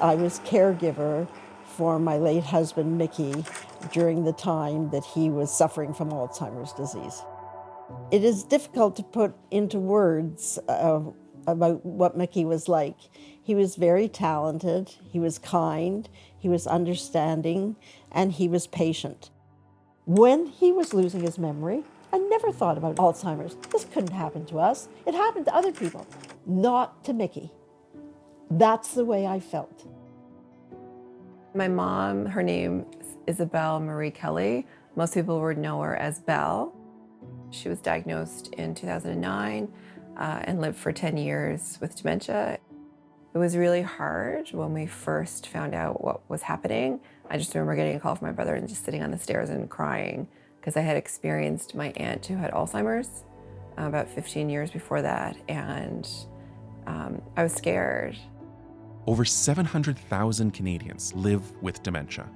I was caregiver for my late husband, Mickey, during the time that he was suffering from Alzheimer's disease. It is difficult to put into words about what Mickey was like. He was very talented, he was kind, he was understanding, and he was patient. When he was losing his memory, I never thought about Alzheimer's. This couldn't happen to us. It happened to other people, not to Mickey. That's the way I felt. My mom, her name is Isabel Marie Kelly. Most people would know her as Belle. She was diagnosed in 2009 and lived for 10 years with dementia. It was really hard when we first found out what was happening. I just remember getting a call from my brother and just sitting on the stairs and crying because I had experienced my aunt who had Alzheimer's about 15 years before that, and I was scared. Over 700,000 Canadians live with dementia.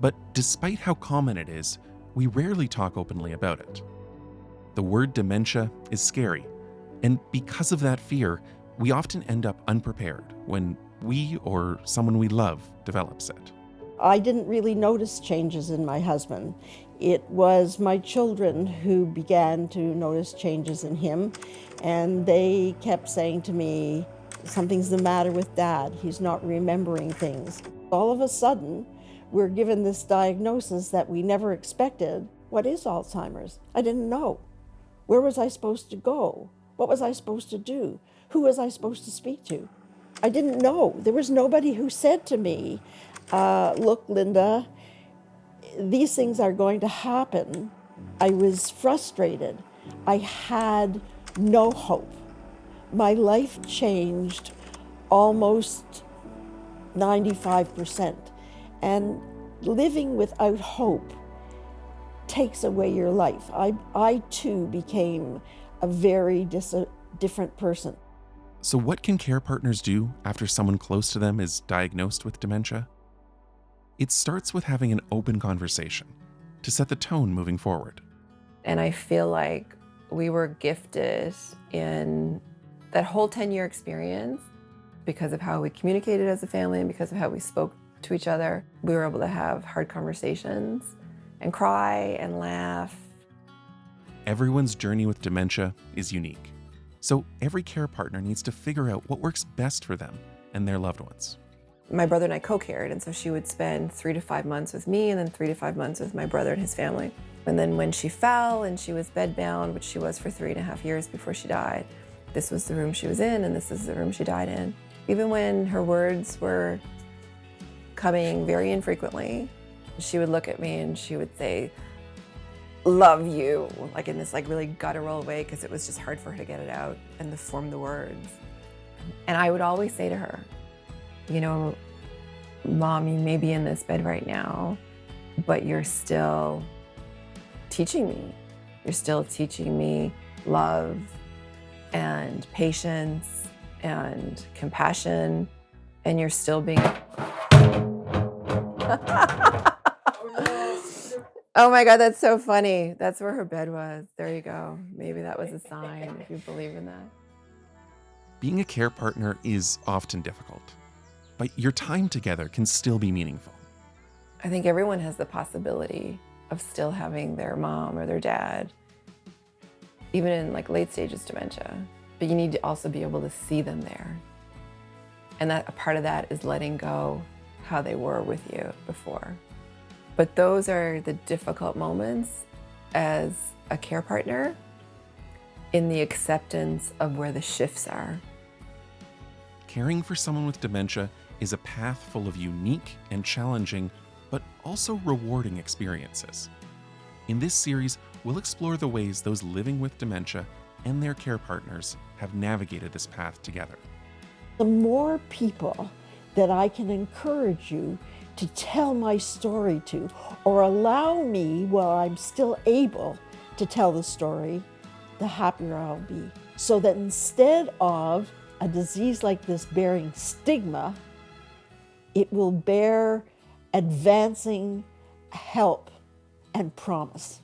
But despite how common it is, we rarely talk openly about it. The word dementia is scary, and because of that fear, we often end up unprepared when we or someone we love develops it. I didn't really notice changes in my husband. It was my children who began to notice changes in him, and they kept saying to me, "Something's the matter with Dad. He's not remembering things." All of a sudden, we're given this diagnosis that we never expected. What is Alzheimer's? I didn't know. Where was I supposed to go? What was I supposed to do? Who was I supposed to speak to? I didn't know. There was nobody who said to me, look, Linda, these things are going to happen. I was frustrated. I had no hope. My life changed almost 95%. And living without hope takes away your life. I too became a very different person. So what can care partners do after someone close to them is diagnosed with dementia? It starts with having an open conversation to set the tone moving forward. And I feel like we were gifted in that whole 10-year experience because of how we communicated as a family and because of how we spoke to each other. We were able to have hard conversations and cry and laugh. Everyone's journey with dementia is unique. So every care partner needs to figure out what works best for them and their loved ones. My brother and I co-cared, and so she would spend 3 to 5 months with me and then 3 to 5 months with my brother and his family. And then when she fell and she was bedbound, which she was for 3.5 years before she died, this was the room she was in and this is the room she died in. Even when her words were coming very infrequently, she would look at me and she would say, "Love you," like in this really guttural way, because it was just hard for her to get it out and to form the words. And I would always say to her, you know, Mom, you may be in this bed right now, but you're still teaching me. You're still teaching me love and patience and compassion, and you're still being Oh my God, that's so funny. That's where her bed was. There you go. Maybe that was a sign, if you believe in that. Being a care partner is often difficult, but your time together can still be meaningful. I think everyone has the possibility of still having their mom or their dad, even in late stages dementia, but you need to also be able to see them there. And that a part of that is letting go how they were with you before. But those are the difficult moments as a care partner in the acceptance of where the shifts are. Caring for someone with dementia is a path full of unique and challenging, but also rewarding experiences. In this series, we'll explore the ways those living with dementia and their care partners have navigated this path together. The more people that I can encourage you to tell my story to, or allow me, while I'm still able to tell the story, the happier I'll be. So that instead of a disease like this bearing stigma, it will bear advancing help and promise.